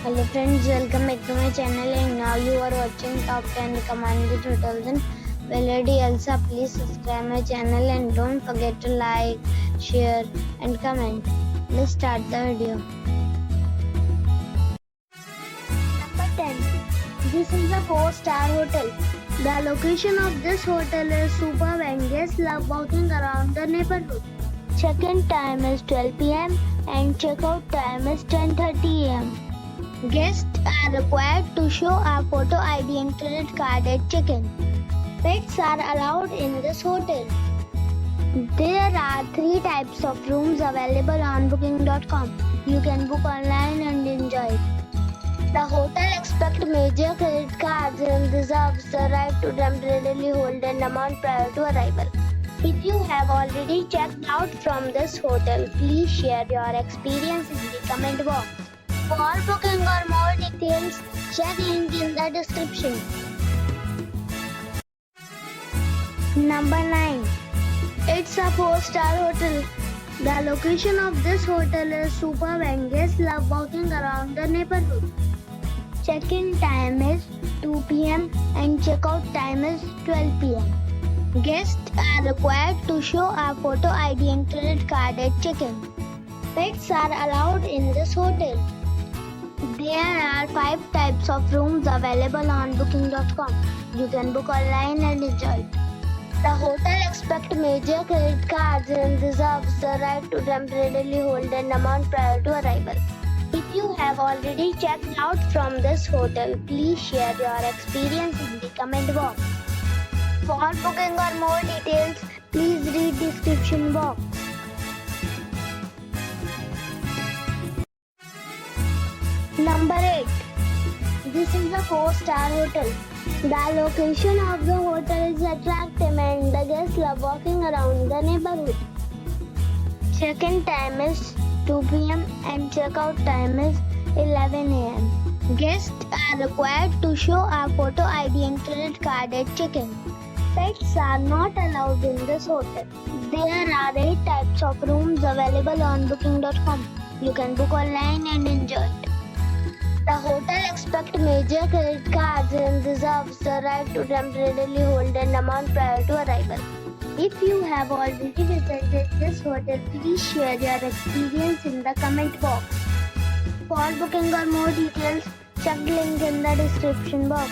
Hello friends, welcome back to my channel and now you are watching top 10 recommended hotels in Val D'Elsa. Please subscribe my channel and don't forget to like, share and comment. Let's start the video. Number 10. This is a 4-star hotel. The location of this hotel is superb and guests love walking around the neighborhood. Check-in time is 12 p.m. and check-out time is 10:30 a.m. Guests are required to show a photo ID and credit card at check-in. Pets are allowed in this hotel. There are 3 types of rooms available on booking.com. You can book online and enjoy it. The hotel expects major credit cards and reserves the right to temporarily hold an amount prior to arrival. If you have already checked out from this hotel, please share your experience in the comment box. For booking or more details, check link in the description. Number 9. It's a 4-star hotel. The location of this hotel is superb and guests love walking around the neighborhood. Check-in time is 2 p.m. and check-out time is 12 p.m. Guests are required to show a photo ID and credit card at check-in. Pets are allowed in this hotel. There are 5 types of rooms available on booking.com. You can book online and enjoy it. The hotel expects major credit cards and reserves the right to temporarily hold an amount prior to arrival. If you have already checked out from this hotel, please share your experience in the comment box. For booking or more details, please read description box. Number 8. This is a 4-star hotel. The location of the hotel is attractive and the guests love walking around the neighborhood. Check-in time is 2 p.m. and check-out time is 11 a.m. Guests are required to show a photo ID and credit card at check-in. Pets are not allowed in this hotel. There are 8 types of rooms available on booking.com. You can book online and enjoy it. The hotel expects major credit cards and reserves the right to temporarily hold an amount prior to arrival. If you have already visited this hotel, please share your experience in the comment box. For booking or more details, check link in the description box.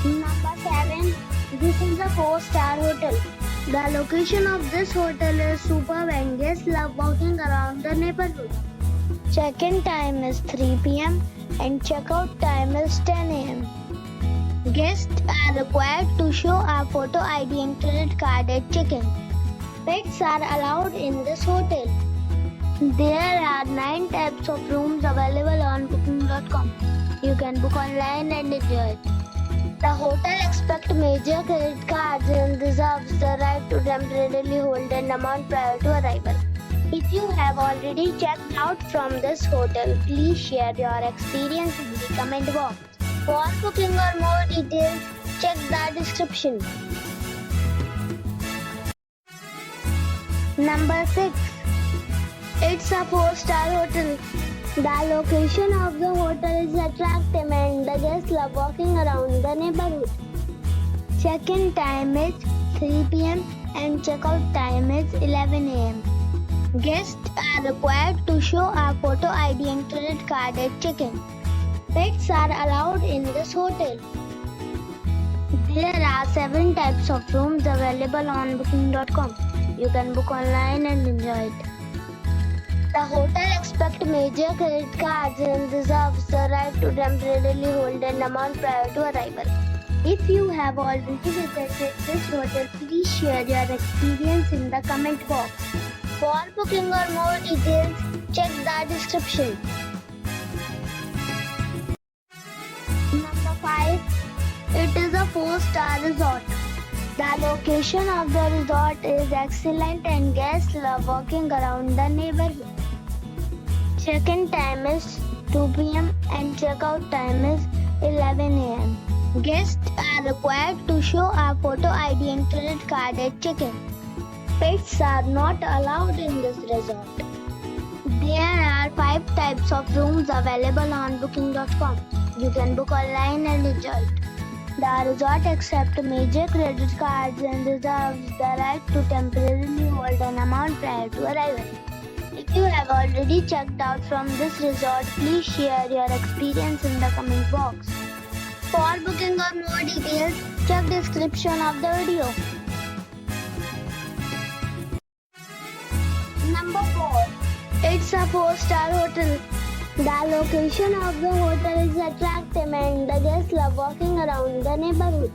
Number 7. This is a 4-star hotel. The location of this hotel is superb and guests love walking around the neighborhood. Check-in time is 3 p.m. and check-out time is 10 a.m. Guests are required to show a photo ID and credit card at check-in. Pets are allowed in this hotel. There are 9 types of rooms available on booking.com. You can book online and enjoy it. The hotel expects major credit cards and reserves the right to temporarily hold an amount prior to arrival. If you have already checked out from this hotel, please share your experience in the comment box. For booking or more details, check the description. Number 6. It's a 4-star hotel. The location of the hotel is attractive and the guests love walking around the neighborhood. Check-in time is 3 p.m. and check-out time is 11 a.m. Guests are required to show a photo ID and credit card at check-in. Pets are allowed in this hotel. There are 7 types of rooms available on booking.com. You can book online and enjoy it. The hotel expects major credit cards and reserves the right to temporarily hold an amount prior to arrival. If you have already visited this hotel, please share your experience in the comment box. For booking or more details, check the description. Number 5. It is a 4-star resort. The location of the resort is excellent and guests love walking around the neighborhood. Check-in time is 2 p.m. and check-out time is 11 a.m. Guests are required to show a photo ID and credit card at check-in. Pets are not allowed in this resort. There are 5 5 types of rooms available on booking.com. You can book online and enjoy it. The resort accepts major credit cards and reserves the right to temporarily hold an amount prior to arrival. If you have already checked out from this resort, please share your experience in the comment box. For booking or more details, check description of the video. Number 4. It's a 4-star hotel. The location of the hotel is attractive and the guests love walking around the neighborhood.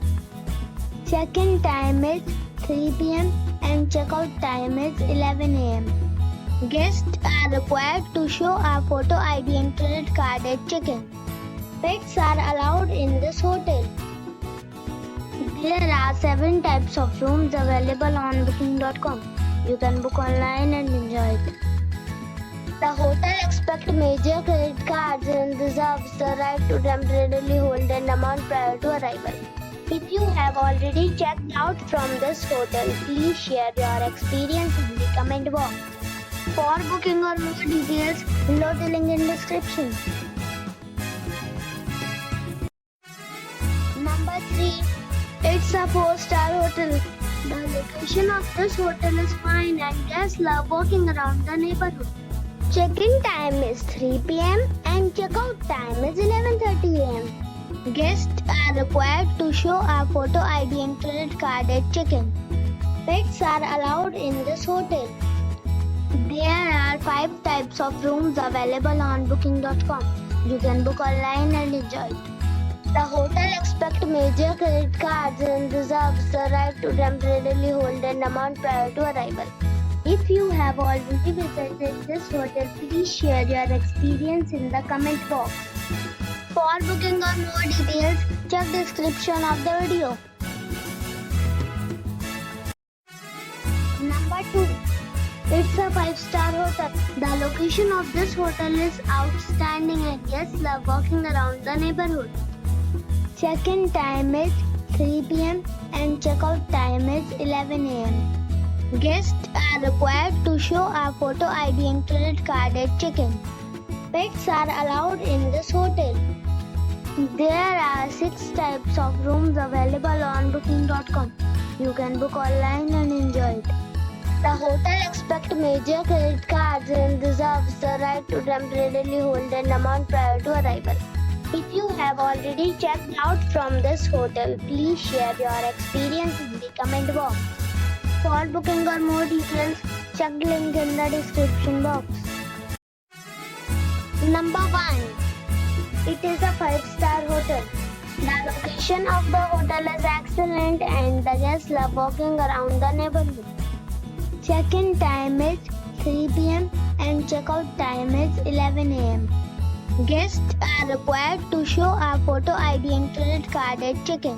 Check-in time is 3 p.m. and check-out time is 11 a.m. Guests are required to show a photo ID and credit card at check-in. Pets are allowed in this hotel. There are 7 types of rooms available on booking.com. You can book online and enjoy it. The hotel expects major credit cards and reserves the right to temporarily hold an amount prior to arrival. If you have already checked out from this hotel, please share your experience in the comment box. For booking or more details, below the link in description. Number 3. It's a 4-star hotel. The location of this hotel is fine and guests love walking around the neighborhood. Check-in time is 3 p.m. and check-out time is 11:30 a.m. Guests are required to show a photo ID and credit card at check-in. Pets are allowed in this hotel. There are 5 types of rooms available on booking.com. You can book online and enjoy it. The hotel expects major credit cards and reserves the right to temporarily hold an amount prior to arrival. If you have already visited this hotel, please share your experience in the comment box. For booking or more details, check description of the video. Number 2. It's a 5-star hotel. The location of this hotel is outstanding and guests love walking around the neighborhood. Check-in time is 3 p.m. and check-out time is 11 a.m. Guests are required to show a photo ID and credit card at check-in. Pets are allowed in this hotel. There are 6 types of rooms available on booking.com. You can book online and enjoy it. The hotel expects major credit cards and reserves the right to temporarily hold an amount prior to arrival. If you have already checked out from this hotel, please share your experience in the comment box. For booking or more details, check the link in the description box. Number 1. It is a 5-star hotel. The location of the hotel is excellent and the guests love walking around the neighborhood. Check-in time is 3 p.m. and check-out time is 11 a.m. Guests are required to show a photo ID and credit card at check-in.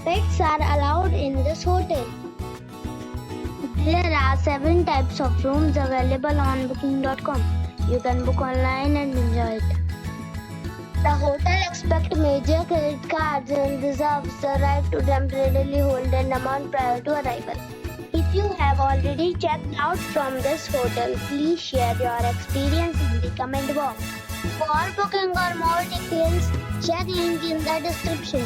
Pets are allowed in this hotel. There are 7 types of rooms available on booking.com. You can book online and enjoy it. The hotel expects major credit cards and reserves the right to temporarily hold an amount prior to arrival. If you have already checked out from this hotel, please share your experience in the comment box. For booking or more details, check link in the description.